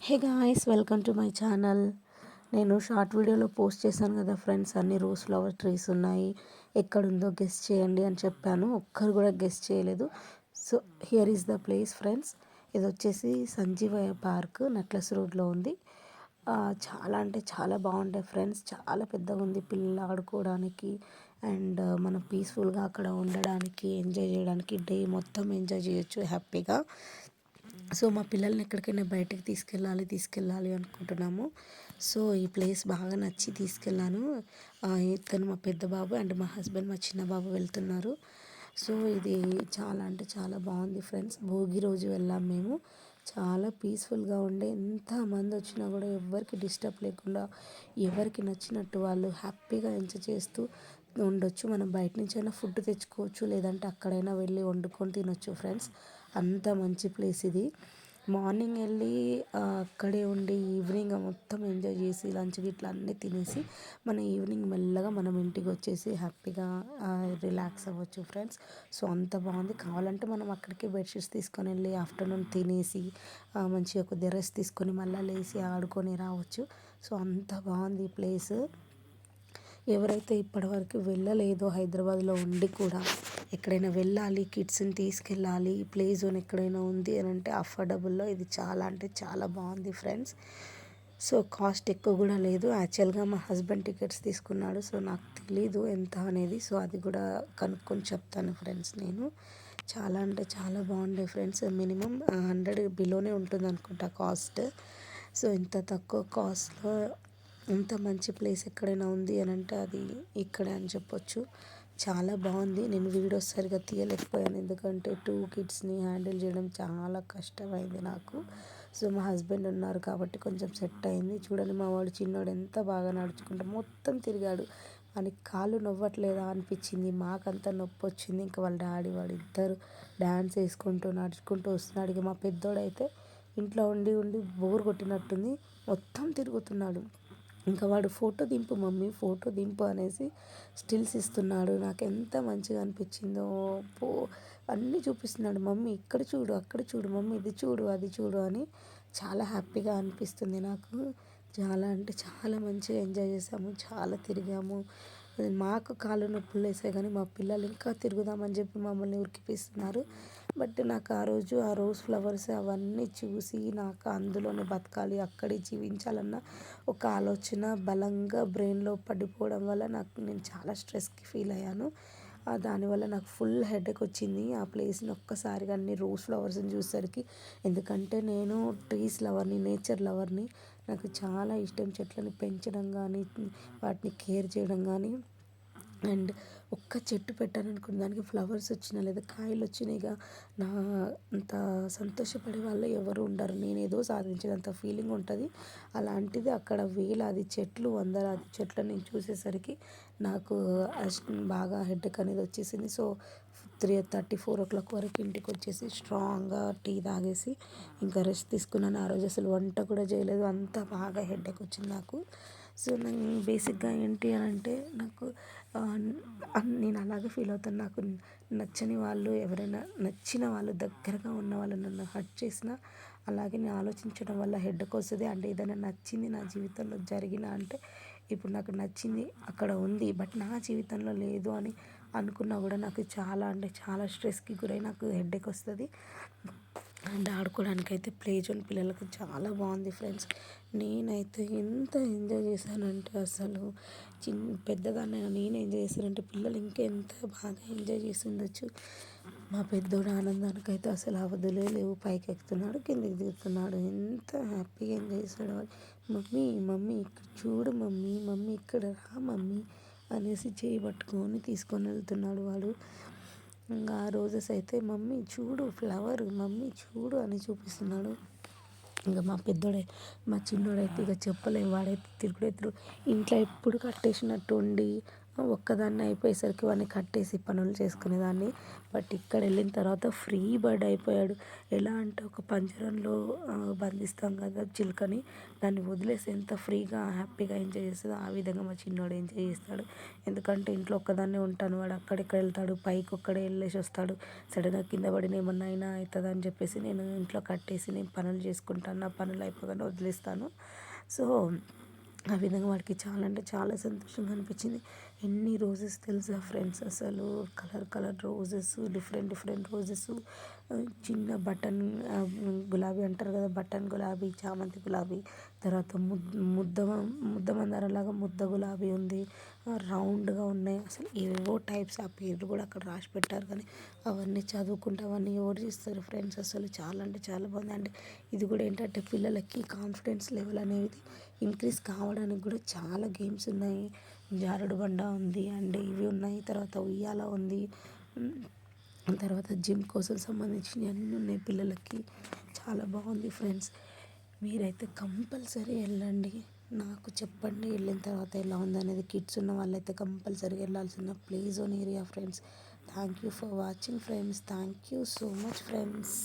Hey guys, welcome to my channel. నేను short వీడియోలో post చేశాను కదా ఫ్రెండ్స్, అన్ని రోజ్ ఫ్లవర్ ట్రీస్ ఉన్నాయి, ఎక్కడుందో గెస్ట్ చేయండి అని చెప్పాను. ఒక్కరు కూడా గెస్ట్ చేయలేదు. So here is the place friends. ఇది వచ్చేసి సంజీవయ్య పార్క్, నెక్లెస్ రోడ్లో ఉంది. చాలా అంటే చాలా బాగుంటాయి ఫ్రెండ్స్. చాలా పెద్దగా ఉంది, పిల్లలు ఆడుకోవడానికి అండ్ మనం పీస్ఫుల్గా అక్కడ ఉండడానికి, ఎంజాయ్ చేయడానికి, డే మొత్తం ఎంజాయ్ చేయొచ్చు హ్యాపీగా. సో మా పిల్లల్ని ఎక్కడికైనా బయటకు తీసుకెళ్ళాలి అనుకుంటున్నాము. సో ఈ ప్లేస్ బాగా నచ్చి తీసుకెళ్ళాను. ఇతను మా పెద్ద బాబు అండ్ మా హస్బెండ్, మా చిన్న బాబు వెళ్తున్నారు. సో ఇది చాలా అంటే చాలా బాగుంది ఫ్రెండ్స్. భోగి రోజు వెళ్ళాం మేము. చాలా పీస్ఫుల్గా ఉండే, ఎంతమంది వచ్చినా కూడా ఎవరికి డిస్టర్బ్ లేకుండా, ఎవరికి నచ్చినట్టు వాళ్ళు హ్యాపీగా ఎంజాయ్ చేస్తూ ఉండొచ్చు. మనం బయట నుంచి అయినా ఫుడ్ తెచ్చుకోవచ్చు, లేదంటే అక్కడైనా వెళ్ళి వండుకొని తినొచ్చు ఫ్రెండ్స్. అంత మంచి ప్లేస్ ఇది. మార్నింగ్ వెళ్ళి అక్కడే ఉండి ఈవినింగ్ మొత్తం ఎంజాయ్ చేసి లంచ్ గిట్లా అన్నీ తినేసి మన ఈవినింగ్ మెల్లగా మనం ఇంటికి వచ్చేసి హ్యాపీగా రిలాక్స్ అవ్వచ్చు ఫ్రెండ్స్. సో అంత బాగుంది. కావాలంటే మనం అక్కడికి బెడ్షీట్స్ తీసుకొని వెళ్ళి ఆఫ్టర్నూన్ తినేసి మంచిగా కొద్దిగా రెస్ట్ తీసుకొని మళ్ళీ లేచి ఆడుకొని రావచ్చు. సో అంత బాగుంది ఈ ప్లేస్. ఎవరైతే ఇప్పటివరకు వెళ్ళలేదో, హైదరాబాద్లో ఉండి కూడా ఎక్కడైనా వెళ్ళాలి, కిడ్స్ని తీసుకెళ్ళాలి, ప్లే జోన్ ఎక్కడైనా ఉంది అని అంటే అఫోర్డబుల్లో ఇది చాలా అంటే చాలా బాగుంది ఫ్రెండ్స్. సో కాస్ట్ ఎక్కువ కూడా లేదు. యాక్చువల్గా మా హస్బెండ్ టికెట్స్ తీసుకున్నాడు, సో నాకు తెలీదు ఎంత అనేది. సో అది కూడా కనుక్కొని చెప్తాను ఫ్రెండ్స్ నేను. చాలా అంటే చాలా బాగుండే ఫ్రెండ్స్. మినిమం 100 బిలోనే ఉంటుంది అనుకుంటా కాస్ట్. సో ఇంత తక్కువ కాస్ట్లో ఇంత మంచి ప్లేస్ ఎక్కడైనా ఉంది అని అంటే అది ఇక్కడే అని చెప్పొచ్చు. చాలా బాగుంది. నేను వీడియోస్ సరిగా తీయలేకపోయాను, ఎందుకంటే 2 కిడ్స్ని హ్యాండిల్ చేయడం చాలా కష్టమైంది నాకు. సో మా హస్బెండ్ ఉన్నారు కాబట్టి కొంచెం సెట్ అయింది. చూడండి మా వాడు చిన్నోడు ఎంత బాగా నడుచుకుంటూ మొత్తం తిరిగాడు. వానికి కాళ్ళు నొవ్వట్లేదా అనిపించింది, మాకంతా నొప్పి వచ్చింది. ఇంకా వాళ్ళ డాడీ వాడు ఇద్దరు డ్యాన్స్ వేసుకుంటూ నడుచుకుంటూ వస్తున్నాడు. ఇక మా పెద్దోడైతే ఇంట్లో ఉండి ఉండి బోర్ కొట్టినట్టుంది, మొత్తం తిరుగుతున్నాడు. ఇంకా వాడు ఫోటో దింపు మమ్మీ, ఫోటో దింపు అనేసి స్టిల్స్ ఇస్తున్నాడు. నాకు ఎంత మంచిగా అనిపించిందో. పో అన్నీ చూపిస్తున్నాడు, మమ్మీ ఇక్కడ చూడు, అక్కడ చూడు, మమ్మీ ఇది చూడు, అది చూడు అని. చాలా హ్యాపీగా అనిపిస్తుంది నాకు. చాలా అంటే చాలా మంచిగా ఎంజాయ్ చేసాము, చాలా తిరిగాము. మాకు కాళ్ళు నొప్పులు వేసాయి కానీ మా పిల్లలు ఇంకా తిరుగుదామని చెప్పి మమ్మల్ని ఉరికిపిస్తున్నారు. బట్ నాకు ఆ రోజు ఆ రోజ్ ఫ్లవర్స్ అవన్నీ చూసి నాకు అందులోనే బతకాలి, అక్కడే జీవించాలన్న ఒక ఆలోచన బలంగా బ్రెయిన్లో పడిపోవడం వల్ల నేను చాలా స్ట్రెస్కి ఫీల్ అయ్యాను. దానివల్ల నాకు ఫుల్ హెడేక్ వచ్చింది ఆ ప్లేస్ని ఒక్కసారిగా అన్ని రోజ్ ఫ్లవర్స్ని చూసేసరికి. ఎందుకంటే నేను ట్రీస్ లవర్ని, నేచర్ లవర్ని. నాకు చాలా ఇష్టం చెట్లని పెంచడం కానీ, వాటిని కేర్ చేయడం కానీ. అండ్ ఒక్క చెట్టు పెట్టాలనుకున్న దానికి ఫ్లవర్స్ వచ్చినా లేదా కాయలు వచ్చినాయిగా నా అంత సంతోషపడే వాళ్ళు ఎవరు ఉండరు. నేనేదో సాధించినంత ఫీలింగ్ ఉంటుంది. అలాంటిది అక్కడ వేలాది చెట్లు, వందలాది చెట్లను నేను చూసేసరికి నాకు బాగా హెడేక్ అనేది వచ్చేసింది. సో 3:30, 4 o'clock వరకు ఇంటికి వచ్చేసి స్ట్రాంగ్గా టీ తాగేసి ఇంకా రెస్ట్ తీసుకున్నాను. ఆ రోజు అసలు వంట కూడా చేయలేదు, అంత బాగా హెడేక్ వచ్చింది నాకు. సో నేను బేసిక్గా ఏంటి అని అంటే నాకు నేను అలాగే ఫీల్ అవుతాను. నాకు నచ్చని వాళ్ళు ఎవరైనా, నచ్చిన వాళ్ళు, దగ్గరగా ఉన్న వాళ్ళు నన్ను హర్ట్ చేసినా అలాగే నేను ఆలోచించడం వల్ల హెడేక్ వస్తుంది. అంటే ఏదైనా నచ్చింది నా జీవితంలో జరిగిన అంటే ఇప్పుడు నాకు నచ్చింది అక్కడ ఉంది, బట్ నా జీవితంలో లేదు అని అనుకున్నా కూడా నాకు చాలా అంటే చాలా స్ట్రెస్కి గురై నాకు హెడేక్ వస్తుంది. అండ్ ఆడుకోవడానికి అయితే ప్లే జోన్ పిల్లలకు చాలా బాగుంది ఫ్రెండ్స్. నేనైతే ఎంత ఎంజాయ్ చేశానంటే అసలు పెద్దదాన్నైనా నేను ఎంజాయ్ చేశానంటే పిల్లలు ఇంకా ఎంత బాగా ఎంజాయ్ చేసి ఉండొచ్చు. మా పెద్దోడు ఆనందానికి అయితే అసలు అవధులే లేవు. పైకి ఎక్కుతున్నాడు, కిందికి దిగుతున్నాడు, ఎంత హ్యాపీగా ఎంజాయ్ చేశాడు. మమ్మీ మమ్మీ ఇక్కడ చూడు, మమ్మీ మమ్మీ ఇక్కడ రా మమ్మీ అనేసి చేయి పట్టుకొని తీసుకొని వెళ్తున్నాడు వాడు. ఇంకా ఆ రోజెస్ అయితే మమ్మీ చూడు ఫ్లవర్, మమ్మీ చూడు అని చూపిస్తున్నాడు. ఇంకా మా చిన్నోడైతే ఇక చెప్పలేము, వాడైతే తిరుగుడు ఇంట్లో ఎప్పుడు కట్టేసినట్టు ఉండి ఒక్కదాన్ని అయిపోయేసరికి వాడిని కట్టేసి పనులు చేసుకునేదాన్ని. బట్ ఇక్కడ వెళ్ళిన తర్వాత ఫ్రీ బర్డ్ అయిపోయాడు. ఎలా అంటే ఒక పంజరంలో బంధిస్తాం కదా చిలుకని, దాన్ని వదిలేసి ఎంత ఫ్రీగా హ్యాపీగా ఎంజాయ్ చేస్తుందో ఆ విధంగా మా చిన్నోడు ఎంజాయ్ చేస్తాడు. ఎందుకంటే ఇంట్లో ఒక్కదాన్నే ఉంటాను, వాడు అక్కడిక్కడ వెళ్తాడు, పైకి ఒక్కడే వెళ్ళేసి వస్తాడు. సడన్గా కింద పడిన ఏమన్నా అయినా అవుతుంది అని చెప్పేసి నేను ఇంట్లో కట్టేసి నేను పనులు చేసుకుంటాను, నా పనులు అయిపోగానే వదిలేస్తాను. సో ఆ విధంగా వాడికి చాలా అంటే చాలా సంతోషంగా అనిపించింది. ఎన్ని రోజెస్ తెలుసా ఫ్రెండ్స్, అసలు colour colour roses, different different roses, చిన్న బటన్ గులాబీ అంటారు కదా, బటన్ గులాబీ, చామంతి గులాబీ, తర్వాత ముద్ద ముద్ద మందారంలాగా ముద్ద గులాబీ ఉంది, రౌండ్గా ఉన్నాయి. అసలు ఏవేవో టైప్స్, ఆ పేర్లు కూడా అక్కడ రాసి పెట్టారు. కానీ అవన్నీ చదువుకుంటే అవన్నీ ఎవరు చేస్తారు ఫ్రెండ్స్, అసలు చాలా అంటే చాలా బాగుంది. అంటే ఇది కూడా ఏంటంటే పిల్లలకి కాన్ఫిడెన్స్ లెవెల్ అనేది ఇంక్రీజ్ కావడానికి కూడా చాలా గేమ్స్ ఉన్నాయి. జారుడు బండ ఉంది, అండ్ ఇవి ఉన్నాయి, తర్వాత ఉయ్యాల ఉంది, తర్వాత జిమ్ కోసం సంబంధించినవి అన్నీ ఉన్నాయి పిల్లలకి. చాలా బాగుంది ఫ్రెండ్స్. మీరైతే కంపల్సరీ వెళ్ళండి, నాకు చెప్పండి వెళ్ళిన తర్వాత ఎలా ఉందనేది. కిడ్స్ ఉన్న వాళ్ళైతే కంపల్సరీ వెళ్ళాల్సిన play zone area friends. Thank you for watching friends. Thank you so much friends.